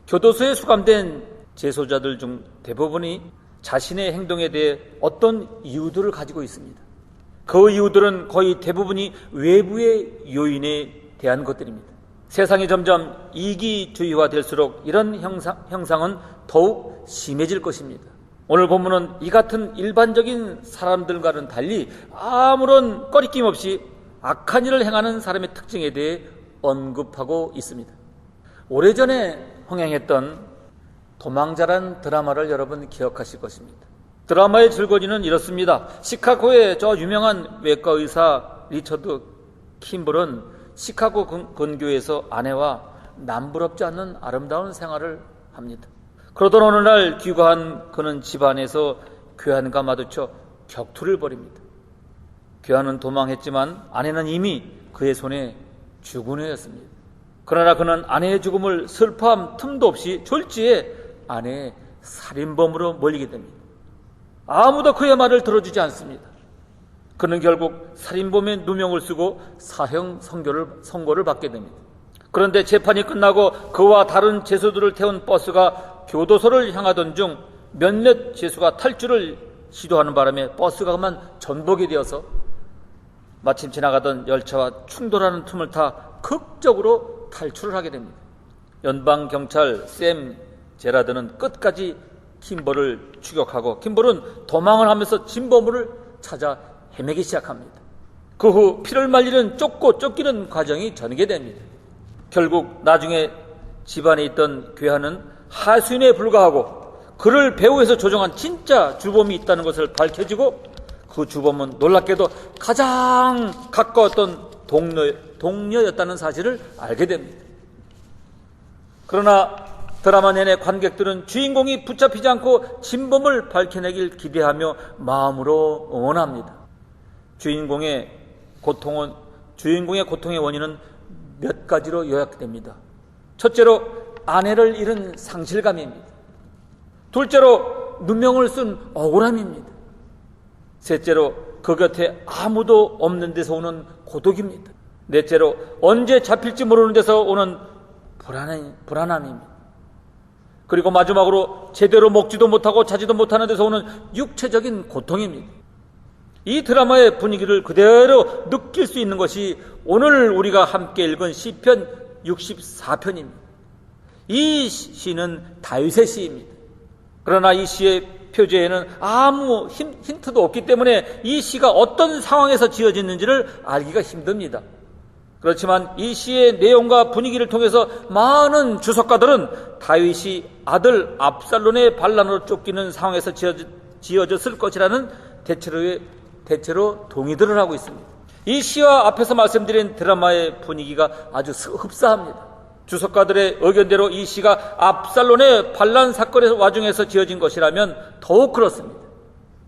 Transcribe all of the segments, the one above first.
교도소에 수감된 재소자들 중 대부분이 자신의 행동에 대해 어떤 이유들을 가지고 있습니다. 그 이유들은 거의 대부분이 외부의 요인에 대한 것들입니다. 세상이 점점 이기주의화될수록 이런 형상은 더욱 심해질 것입니다. 오늘 본문은 이 같은 일반적인 사람들과는 달리 아무런 꺼리낌 없이 악한 일을 행하는 사람의 특징에 대해 언급하고 있습니다. 오래전에 흥행했던 도망자란 드라마를 여러분 기억하실 것입니다. 드라마의 줄거리는 이렇습니다. 시카고의 저 유명한 외과 의사 리처드 킴블은 시카고 근교에서 아내와 남부럽지 않는 아름다운 생활을 합니다. 그러던 어느 날 귀가한 그는 집안에서 괴한과 마주쳐 격투를 벌입니다. 괴한은 도망했지만 아내는 이미 그의 손에 죽은 애였습니다. 그러나 그는 아내의 죽음을 슬퍼함 틈도 없이 졸지에 아내의 살인범으로 몰리게 됩니다. 아무도 그의 말을 들어주지 않습니다. 그는 결국 살인범의 누명을 쓰고 사형 선고를 받게 됩니다. 그런데 재판이 끝나고 그와 다른 죄수들을 태운 버스가 교도소를 향하던 중 몇몇 죄수가 탈출을 시도하는 바람에 버스가 그만 전복이 되어서 마침 지나가던 열차와 충돌하는 틈을 타 극적으로 탈출을 하게 됩니다. 연방경찰 샘 제라드는 끝까지 킴벌을 추격하고 킴벌은 도망을 하면서 진범을 찾아 헤매기 시작합니다. 그 후 피를 말리는 쫓고 쫓기는 과정이 전개됩니다. 결국 나중에 집안에 있던 괴한은 하수인에 불과하고 그를 배후에서 조종한 진짜 주범이 있다는 것을 밝혀지고 그 주범은 놀랍게도 가장 가까웠던 동료였다는 사실을 알게 됩니다. 그러나 드라마 내내 관객들은 주인공이 붙잡히지 않고 진범을 밝혀내길 기대하며 마음으로 응원합니다. 주인공의 고통의 원인은 몇 가지로 요약됩니다. 첫째로 아내를 잃은 상실감입니다. 둘째로 누명을 쓴 억울함입니다. 셋째로 그 곁에 아무도 없는 데서 오는 고독입니다. 넷째로 언제 잡힐지 모르는 데서 오는 불안함입니다. 그리고 마지막으로 제대로 먹지도 못하고 자지도 못하는 데서 오는 육체적인 고통입니다. 이 드라마의 분위기를 그대로 느낄 수 있는 것이 오늘 우리가 함께 읽은 시편 64편입니다. 이 시는 다윗의 시입니다. 그러나 이 시의 표제에는 아무 힌트도 없기 때문에 이 시가 어떤 상황에서 지어졌는지를 알기가 힘듭니다. 그렇지만 이 시의 내용과 분위기를 통해서 많은 주석가들은 다윗이 아들 압살롬의 반란으로 쫓기는 상황에서 지어졌을 것이라는 대체로 동의들을 하고 있습니다. 이 시와 앞에서 말씀드린 드라마의 분위기가 아주 흡사합니다. 주석가들의 의견대로 이 시가 압살롬의 반란 사건의 와중에서 지어진 것이라면 더욱 그렇습니다.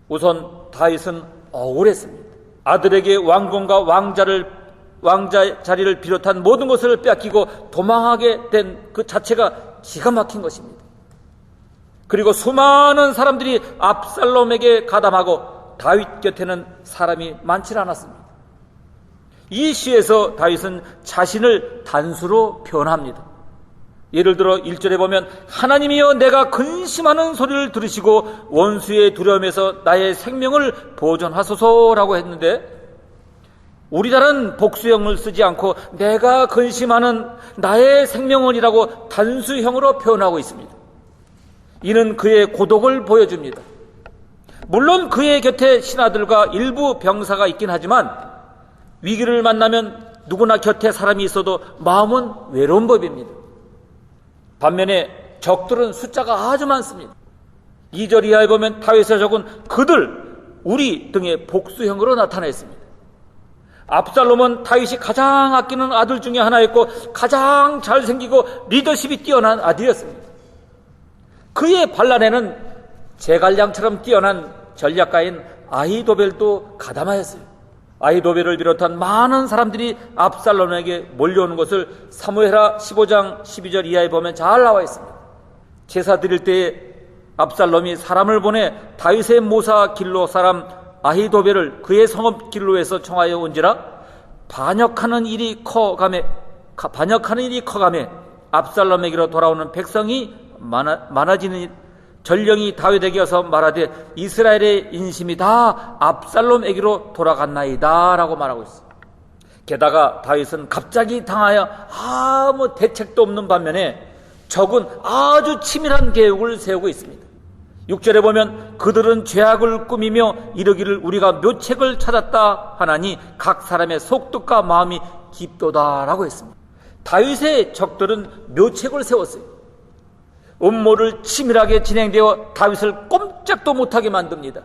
우선 다윗은 억울했습니다. 아들에게 왕권과 왕자 자리를 비롯한 모든 것을 빼앗기고 도망하게 된 그 자체가 기가 막힌 것입니다. 그리고 수많은 사람들이 압살롬에게 가담하고 다윗 곁에는 사람이 많지 않았습니다. 이 시에서 다윗은 자신을 단수로 표현합니다. 예를 들어 1절에 보면 하나님이여 내가 근심하는 소리를 들으시고 원수의 두려움에서 나의 생명을 보존하소서라고 했는데 우리나라는 복수형을 쓰지 않고 내가 근심하는 나의 생명을이라고 단수형으로 표현하고 있습니다. 이는 그의 고독을 보여줍니다. 물론 그의 곁에 신하들과 일부 병사가 있긴 하지만 위기를 만나면 누구나 곁에 사람이 있어도 마음은 외로운 법입니다. 반면에 적들은 숫자가 아주 많습니다. 2절 이하에 보면 다윗의 적은 그들, 우리 등의 복수형으로 나타나 있습니다. 압살롬은 다윗이 가장 아끼는 아들 중에 하나였고 가장 잘생기고 리더십이 뛰어난 아들이었습니다. 그의 반란에는 제갈량처럼 뛰어난 전략가인 아히도벨도 가담하였어요. 아히도벨을 비롯한 많은 사람들이 압살롬에게 몰려오는 것을 사무엘하 15장 12절 이하에 보면 잘 나와 있습니다. 제사 드릴 때에 압살롬이 사람을 보내 다윗의 모사 길로 사람 아히도벨을 그의 성읍 길로에서 청하여 온지라 반역하는 일이 커가매 압살롬에게로 돌아오는 백성이 많아지는 전령이 다윗에게 와서 말하되 이스라엘의 인심이 다 압살롬에게로 돌아갔나이다 라고 말하고 있어요. 게다가 다윗은 갑자기 당하여 아무 대책도 없는 반면에 적은 아주 치밀한 계획을 세우고 있습니다. 6절에 보면 그들은 죄악을 꾸미며 이르기를 우리가 묘책을 찾았다 하나니 각 사람의 속뜻과 마음이 깊도다 라고 했습니다. 다윗의 적들은 묘책을 세웠어요. 음모를 치밀하게 진행되어 다윗을 꼼짝도 못하게 만듭니다.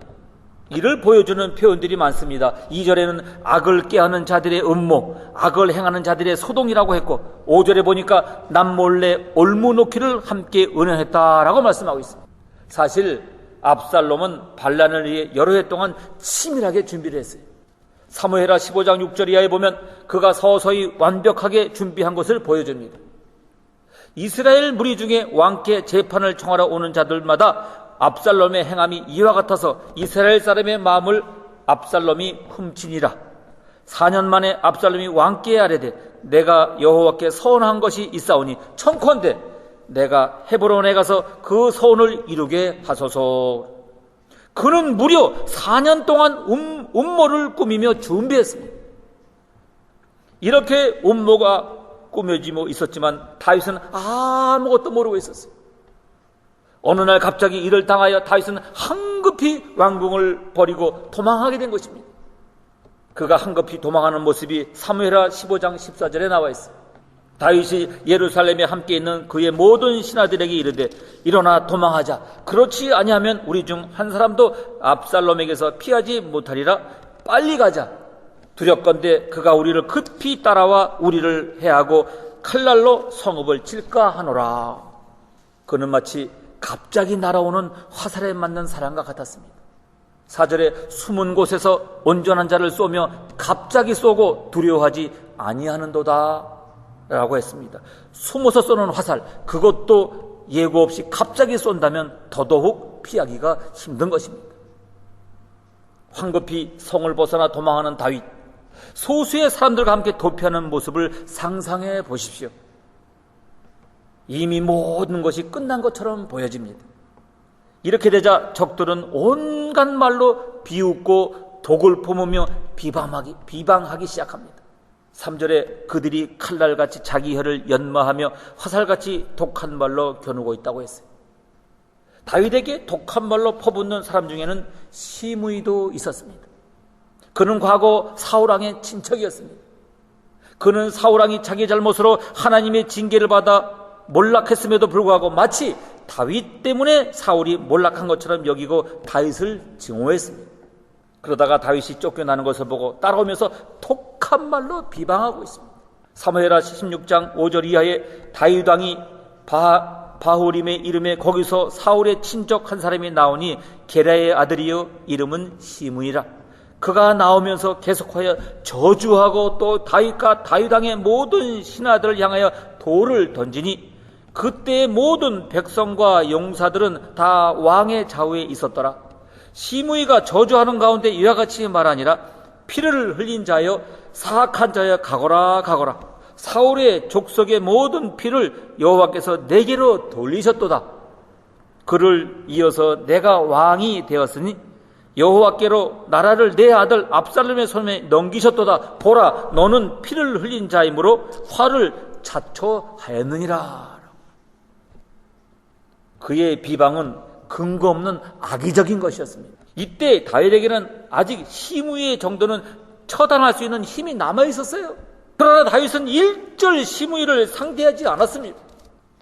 이를 보여주는 표현들이 많습니다. 2절에는 악을 꾀하는 자들의 음모, 악을 행하는 자들의 소동이라고 했고 5절에 보니까 남몰래 올무놓기를 함께 은연했다라고 말씀하고 있습니다. 사실 압살롬은 반란을 위해 여러 해 동안 치밀하게 준비를 했어요. 사무엘하 15장 6절 이하에 보면 그가 서서히 완벽하게 준비한 것을 보여줍니다. 이스라엘 무리 중에 왕께 재판을 청하러 오는 자들마다 압살롬의 행함이 이와 같아서 이스라엘 사람의 마음을 압살롬이 훔치니라. 4년 만에 압살롬이 왕께 아뢰되 내가 여호와께 서원한 것이 있사오니 청컨대 내가 헤브론에 가서 그 서원을 이루게 하소서. 그는 무려 4년 동안 음모를 꾸미며 준비했습니다. 이렇게 음모가 꾸며지고 있었지만 다윗은 아무것도 모르고 있었어요. 어느 날 갑자기 이를 당하여 다윗은 황급히 왕궁을 버리고 도망하게 된 것입니다. 그가 황급히 도망하는 모습이 사무엘하 15장 14절에 나와 있어요. 다윗이 예루살렘에 함께 있는 그의 모든 신하들에게 이르되 일어나 도망하자. 그렇지 아니하면 우리 중 한 사람도 압살롬에게서 피하지 못하리라. 빨리 가자. 두렵건대 그가 우리를 급히 따라와 우리를 해하고 칼날로 성읍을 칠까 하노라. 그는 마치 갑자기 날아오는 화살에 맞는 사람과 같았습니다. 4절에 숨은 곳에서 온전한 자를 쏘며 갑자기 쏘고 두려워하지 아니하는도다 라고 했습니다. 숨어서 쏘는 화살, 그것도 예고 없이 갑자기 쏜다면 더더욱 피하기가 힘든 것입니다. 황급히 성을 벗어나 도망하는 다윗, 소수의 사람들과 함께 도피하는 모습을 상상해 보십시오. 이미 모든 것이 끝난 것처럼 보여집니다. 이렇게 되자 적들은 온갖 말로 비웃고 독을 품으며 비방하기 시작합니다. 3절에 그들이 칼날같이 자기 혀를 연마하며 화살같이 독한 말로 겨누고 있다고 했어요. 다윗에게 독한 말로 퍼붓는 사람 중에는 시므이도 있었습니다. 그는 과거 사울왕의 친척이었습니다. 그는 사울왕이 자기 잘못으로 하나님의 징계를 받아 몰락했음에도 불구하고 마치 다윗 때문에 사울이 몰락한 것처럼 여기고 다윗을 증오했습니다. 그러다가 다윗이 쫓겨나는 것을 보고 따라오면서 독한 말로 비방하고 있습니다. 사무엘하 16장 5절 이하에 다윗 왕이 바후림의 이름에 거기서 사울의 친족 한 사람이 나오니 게라의 아들이요 이름은 시므이라. 그가 나오면서 계속하여 저주하고 또 다윗과 다윗 왕의 모든 신하들을 향하여 돌을 던지니 그때의 모든 백성과 용사들은 다 왕의 좌우에 있었더라. 시므이가 저주하는 가운데 이와 같이 말하니라. 피를 흘린 자여 사악한 자여 가거라 가거라. 사울의 족속의 모든 피를 여호와께서 내게로 돌리셨도다. 그를 이어서 내가 왕이 되었으니 여호와께로 나라를 내 아들 압살롬의 손에 넘기셨도다. 보라, 너는 피를 흘린 자이므로 화를 자초하였느니라. 그의 비방은 근거 없는 악의적인 것이었습니다. 이때 다윗에게는 아직 시므이의 정도는 처단할 수 있는 힘이 남아 있었어요. 그러나 다윗은 일절 시므이를 상대하지 않았습니다.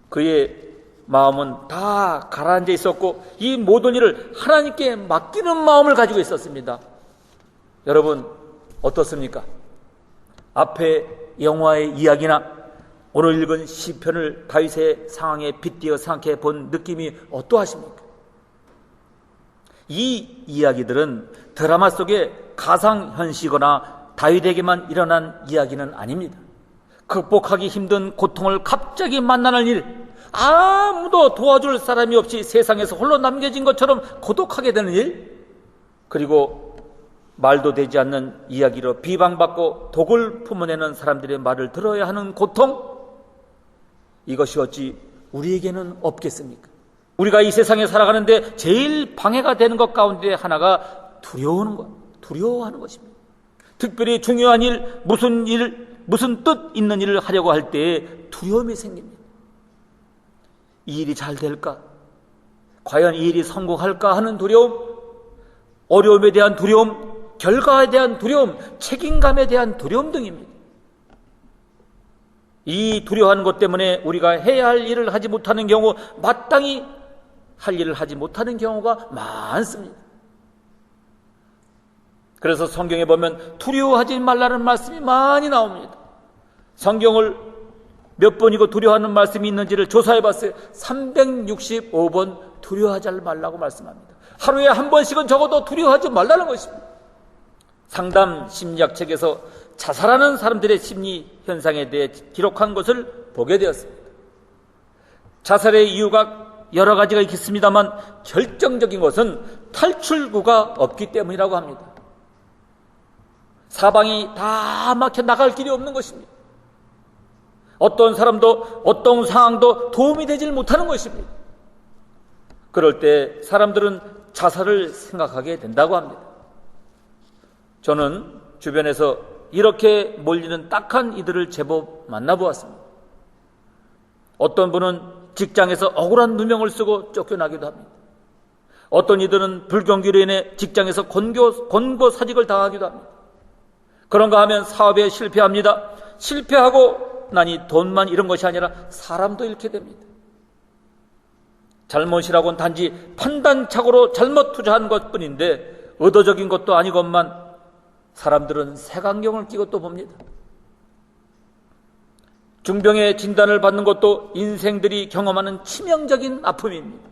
그의 마음은 다 가라앉아 있었고 이 모든 일을 하나님께 맡기는 마음을 가지고 있었습니다. 여러분 어떻습니까? 앞에 영화의 이야기나 오늘 읽은 시편을 다윗의 상황에 빗대어 생각해 본 느낌이 어떠하십니까? 이 이야기들은 드라마 속의 가상현시거나 다윗에게만 일어난 이야기는 아닙니다. 극복하기 힘든 고통을 갑자기 만나는 일, 아무도 도와줄 사람이 없이 세상에서 홀로 남겨진 것처럼 고독하게 되는 일, 그리고 말도 되지 않는 이야기로 비방받고 독을 품어내는 사람들의 말을 들어야 하는 고통, 이것이 어찌 우리에게는 없겠습니까? 우리가 이 세상에 살아가는데 제일 방해가 되는 것 가운데 하나가 두려워하는 것입니다. 특별히 중요한 일, 무슨 뜻 있는 일을 하려고 할 때에 두려움이 생깁니다. 이 일이 잘 될까? 과연 이 일이 성공할까 하는 두려움, 어려움에 대한 두려움, 결과에 대한 두려움, 책임감에 대한 두려움 등입니다. 이 두려워하는 것 때문에 우리가 해야 할 일을 하지 못하는 경우, 마땅히 할 일을 하지 못하는 경우가 많습니다. 그래서 성경에 보면 두려워하지 말라는 말씀이 많이 나옵니다. 성경을 몇 번이고 두려워하는 말씀이 있는지를 조사해 봤어요. 365번 두려워하지 말라고 말씀합니다. 하루에 한 번씩은 적어도 두려워하지 말라는 것입니다. 상담 심리학책에서 자살하는 사람들의 심리 현상에 대해 기록한 것을 보게 되었습니다. 자살의 이유가 여러 가지가 있겠습니다만 결정적인 것은 탈출구가 없기 때문이라고 합니다. 사방이 다 막혀 나갈 길이 없는 것입니다. 어떤 사람도 어떤 상황도 도움이 되질 못하는 것입니다. 그럴 때 사람들은 자살을 생각하게 된다고 합니다. 저는 주변에서 이렇게 몰리는 딱한 이들을 제법 만나보았습니다. 어떤 분은 직장에서 억울한 누명을 쓰고 쫓겨나기도 합니다. 어떤 이들은 불경기로 인해 직장에서 권고사직을 당하기도 합니다. 그런가 하면 사업에 실패합니다. 실패하고 나니 돈만 잃은 것이 아니라 사람도 잃게 됩니다. 잘못이라고는 단지 판단착오로 잘못 투자한 것뿐인데 의도적인 것도 아니건만 사람들은 색안경을 끼고 또 봅니다. 중병의 진단을 받는 것도 인생들이 경험하는 치명적인 아픔입니다.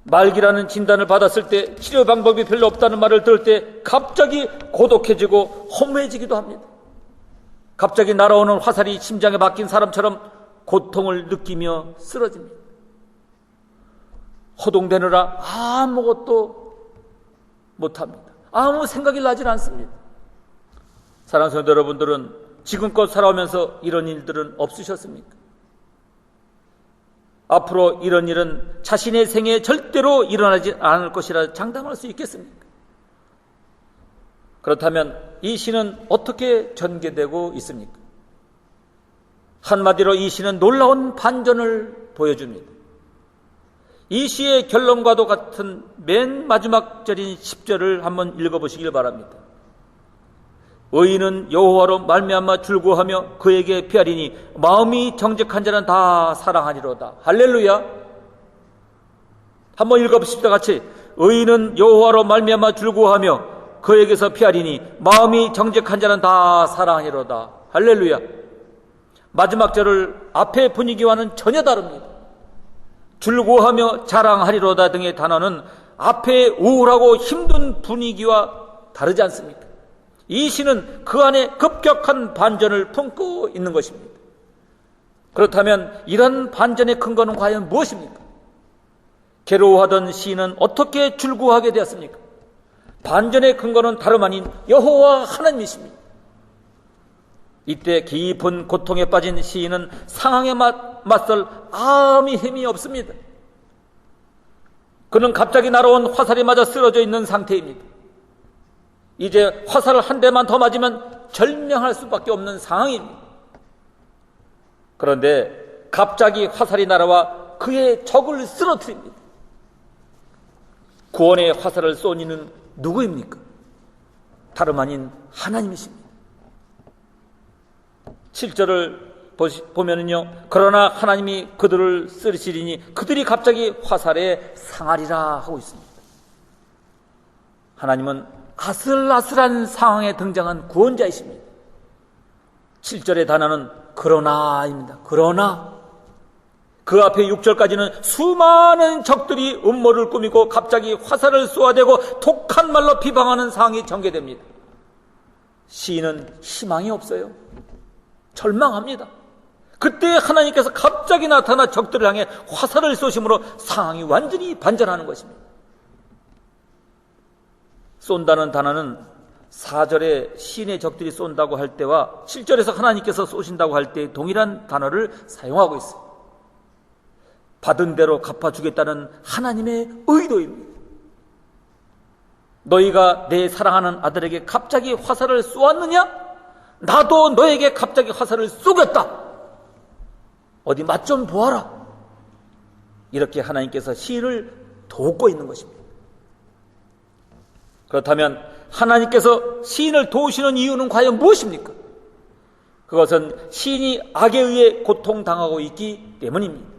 말기라는 진단을 받았을 때 치료 방법이 별로 없다는 말을 들을 때 갑자기 고독해지고 허무해지기도 합니다. 갑자기 날아오는 화살이 심장에 박힌 사람처럼 고통을 느끼며 쓰러집니다. 허둥대느라 아무것도 못합니다. 아무 생각이 나질 않습니다. 사랑하는 성도 여러분들은 지금껏 살아오면서 이런 일들은 없으셨습니까? 앞으로 이런 일은 자신의 생애에 절대로 일어나지 않을 것이라 장담할 수 있겠습니까? 그렇다면 이 시는 어떻게 전개되고 있습니까? 한마디로 이 시는 놀라운 반전을 보여줍니다. 이 시의 결론과도 같은 맨 마지막 절인 10절을 한번 읽어보시길 바랍니다. 의인은 여호와로 말미암아 즐거워하며 그에게 피하리니 마음이 정직한 자는 다 사랑하리로다. 할렐루야. 한번 읽어보십시다. 같이. 의인은 여호와로 말미암아 즐거워하며 그에게서 피하리니 마음이 정직한 자는 다 사랑하리로다. 할렐루야. 마지막 절을 앞의 분위기와는 전혀 다릅니다. 즐거워하며 자랑하리로다 등의 단어는 앞에 우울하고 힘든 분위기와 다르지 않습니까? 이 시는 그 안에 급격한 반전을 품고 있는 것입니다. 그렇다면 이런 반전의 근거는 과연 무엇입니까? 괴로워하던 시인은 어떻게 즐거워하게 되었습니까? 반전의 근거는 다름 아닌 여호와 하나님이십니다. 이때 깊은 고통에 빠진 시인은 상황에 맞설 아무 힘이 없습니다. 그는 갑자기 날아온 화살이 맞아 쓰러져 있는 상태입니다. 이제 화살을 한 대만 더 맞으면 절명할 수밖에 없는 상황입니다. 그런데 갑자기 화살이 날아와 그의 적을 쓰러뜨립니다. 구원의 화살을 쏜 이는 누구입니까? 다름 아닌 하나님이십니다. 7절을 보면은요, 그러나 하나님이 그들을 쓰시리니 그들이 갑자기 화살에 상하리라 하고 있습니다. 하나님은 아슬아슬한 상황에 등장한 구원자이십니다. 7절의 단어는 그러나입니다. 그러나. 그 앞에 6절까지는 수많은 적들이 음모를 꾸미고 갑자기 화살을 쏘아대고 독한 말로 비방하는 상황이 전개됩니다. 시인은 희망이 없어요. 절망합니다. 그때 하나님께서 갑자기 나타나 적들을 향해 화살을 쏘심으로 상황이 완전히 반전하는 것입니다. 쏜다는 단어는 4절에 시인의 적들이 쏜다고 할 때와 7절에서 하나님께서 쏘신다고 할 때 동일한 단어를 사용하고 있어요. 받은 대로 갚아주겠다는 하나님의 의도입니다. 너희가 내 사랑하는 아들에게 갑자기 화살을 쏘았느냐? 나도 너에게 갑자기 화살을 쏘겠다. 어디 맛 좀 보아라. 이렇게 하나님께서 시인을 돕고 있는 것입니다. 그렇다면 하나님께서 시인을 도우시는 이유는 과연 무엇입니까? 그것은 시인이 악에 의해 고통당하고 있기 때문입니다.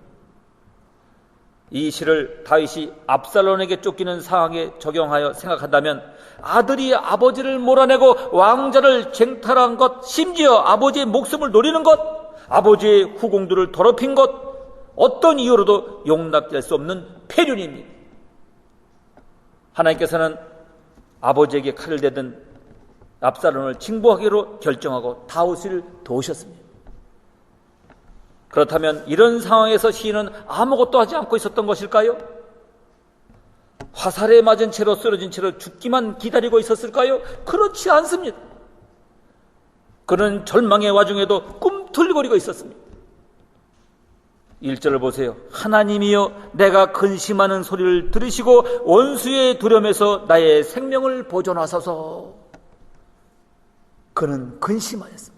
이 시를 다윗이 압살롬에게 쫓기는 상황에 적용하여 생각한다면 아들이 아버지를 몰아내고 왕자를 쟁탈한 것, 심지어 아버지의 목숨을 노리는 것, 아버지의 후궁들을 더럽힌 것, 어떤 이유로도 용납될 수 없는 폐륜입니다. 하나님께서는 아버지에게 칼을 대든 압살롬을 징벌하기로 결정하고 다윗을 도우셨습니다. 그렇다면 이런 상황에서 시인은 아무것도 하지 않고 있었던 것일까요? 화살에 맞은 채로 쓰러진 채로 죽기만 기다리고 있었을까요? 그렇지 않습니다. 그는 절망의 와중에도 꿈틀거리고 있었습니다. 1절을 보세요. 하나님이여 내가 근심하는 소리를 들으시고 원수의 두려움에서 나의 생명을 보존하소서. 그는 근심하였습니다.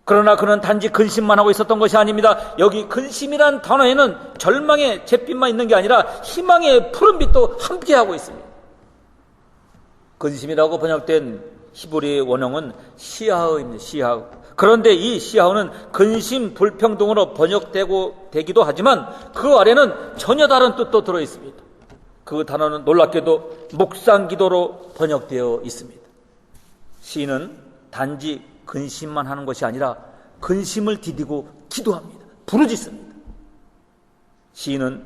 그러나 그는 단지 근심만 하고 있었던 것이 아닙니다. 여기 근심이란 단어에는 절망의 잿빛만 있는 게 아니라 희망의 푸른빛도 함께하고 있습니다. 근심이라고 번역된 히브리의 원어는 시하흐입니다. 시하흐. 그런데 이 시하흐는 근심 불평등으로 번역되기도 하지만 그 아래는 전혀 다른 뜻도 들어있습니다. 그 단어는 놀랍게도 묵상기도로 번역되어 있습니다. 시인은 단지 근심만 하는 것이 아니라 근심을 디디고 기도합니다. 부르짖습니다. 시인은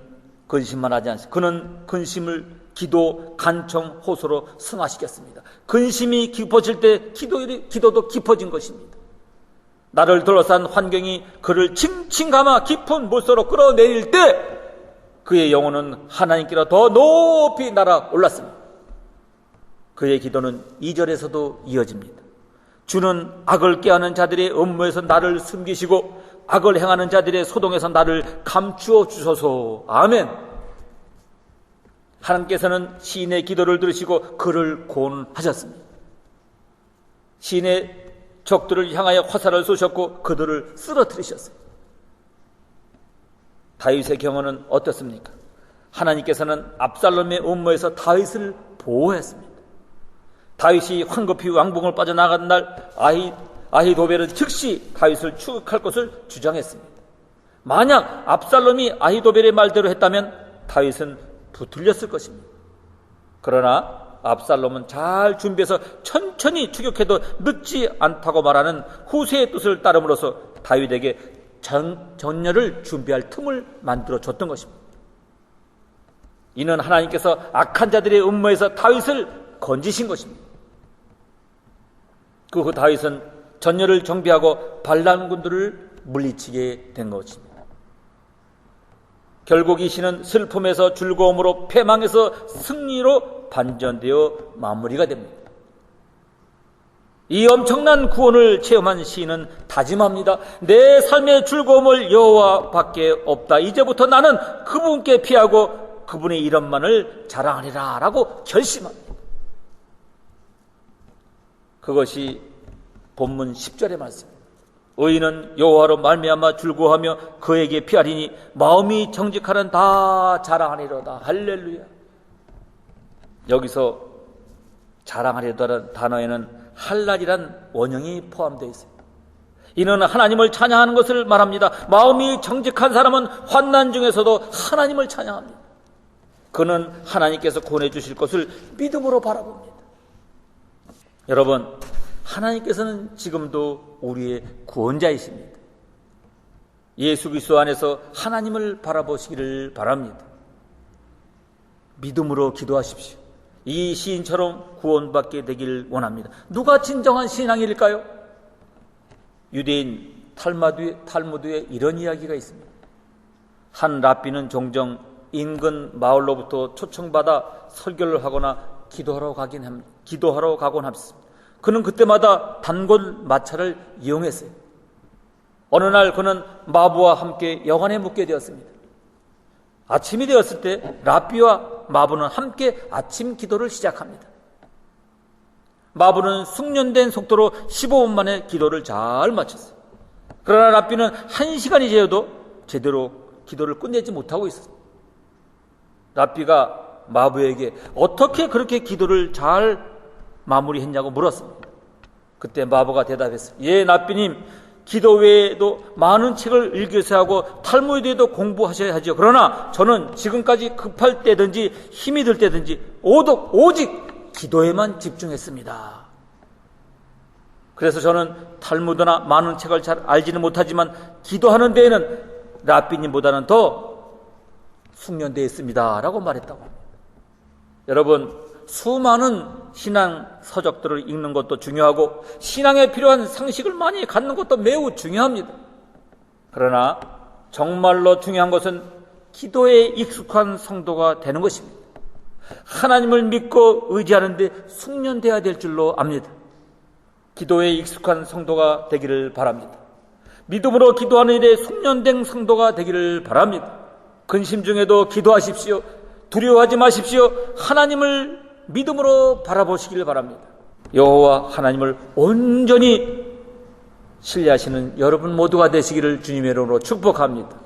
근심만 하지 않습니다. 그는 근심을 기도, 간청, 호소로 승화시켰습니다. 근심이 깊어질 때 기도도 깊어진 것입니다. 나를 둘러싼 환경이 그를 칭칭 감아 깊은 물속으로 끌어내릴 때 그의 영혼은 하나님께로 더 높이 날아 올랐습니다. 그의 기도는 2절에서도 이어집니다. 주는 악을 꾀하는 자들의 음모에서 나를 숨기시고 악을 행하는 자들의 소동에서 나를 감추어 주소서. 아멘. 하나님께서는 시인의 기도를 들으시고 그를 구원하셨습니다. 시인의 적들을 향하여 화살을 쏘셨고 그들을 쓰러뜨리셨어요. 다윗의 경우는 어떻습니까? 하나님께서는 압살롬의 음모에서 다윗을 보호했습니다. 다윗이 황급히 왕궁을 빠져나간 날 아히도벨은 즉시 다윗을 추격할 것을 주장했습니다. 만약 압살롬이 아히도벨의 말대로 했다면 다윗은 붙들렸을 것입니다. 그러나 압살롬은 잘 준비해서 천천히 추격해도 늦지 않다고 말하는 후세의 뜻을 따름으로써 다윗에게 전열을 준비할 틈을 만들어줬던 것입니다. 이는 하나님께서 악한 자들의 음모에서 다윗을 건지신 것입니다. 그 후 다윗은 전열을 정비하고 반란군들을 물리치게 된 것입니다. 결국 이 시는 슬픔에서 즐거움으로 패망에서 승리로 반전되어 마무리가 됩니다. 이 엄청난 구원을 체험한 시인은 다짐합니다. 내 삶의 즐거움을 여호와밖에 없다. 이제부터 나는 그분께 피하고 그분의 이름만을 자랑하리라 라고 결심합니다. 그것이 본문 10절의 말씀입니다. 의인은 여호와로 말미암아 즐거워하며 그에게 피하리니 마음이 정직하는 다 자랑하리로다. 할렐루야. 여기서 자랑하리로다라는 단어에는 할랄이란 원형이 포함되어 있습니다. 이는 하나님을 찬양하는 것을 말합니다. 마음이 정직한 사람은 환난 중에서도 하나님을 찬양합니다. 그는 하나님께서 구원해 주실 것을 믿음으로 바라봅니다. 여러분, 하나님께서는 지금도 우리의 구원자이십니다. 예수 그리스도 안에서 하나님을 바라보시기를 바랍니다. 믿음으로 기도하십시오. 이 시인처럼 구원받게 되길 원합니다. 누가 진정한 신앙일까요? 유대인 탈무드에 이런 이야기가 있습니다. 한 랍비는 종종 인근 마을로부터 초청받아 설교를 하거나 기도하러 가곤 합니다. 그는 그때마다 단골 마차를 이용했어요. 어느 날 그는 마부와 함께 여관에 묵게 되었습니다. 아침이 되었을 때 랍비와 마부는 함께 아침 기도를 시작합니다. 마부는 숙련된 속도로 15분 만에 기도를 잘 마쳤어요. 그러나 랍비는 1시간이 지나도 제대로 기도를 끝내지 못하고 있었어요. 랍비가 마부에게 어떻게 그렇게 기도를 잘 마무리했냐고 물었습니다. 그때 마부가 대답했어요. 예, 랍비님, 기도 외에도 많은 책을 읽으셔야 하고 탈무드에도 공부하셔야 하죠. 그러나 저는 지금까지 급할 때든지 힘이 들 때든지 오직 기도에만 집중했습니다. 그래서 저는 탈무드나 많은 책을 잘 알지는 못하지만 기도하는 데에는 랍비님보다는 더 숙련되어 있습니다 라고 말했다고 합니다. 여러분, 수많은 신앙 서적들을 읽는 것도 중요하고 신앙에 필요한 상식을 많이 갖는 것도 매우 중요합니다. 그러나 정말로 중요한 것은 기도에 익숙한 성도가 되는 것입니다. 하나님을 믿고 의지하는데 숙련되어야 될 줄로 압니다. 기도에 익숙한 성도가 되기를 바랍니다. 믿음으로 기도하는 일에 숙련된 성도가 되기를 바랍니다. 근심 중에도 기도하십시오. 두려워하지 마십시오. 하나님을 믿음으로 바라보시길 바랍니다. 여호와 하나님을 온전히 신뢰하시는 여러분 모두가 되시기를 주님의 이름으로 축복합니다.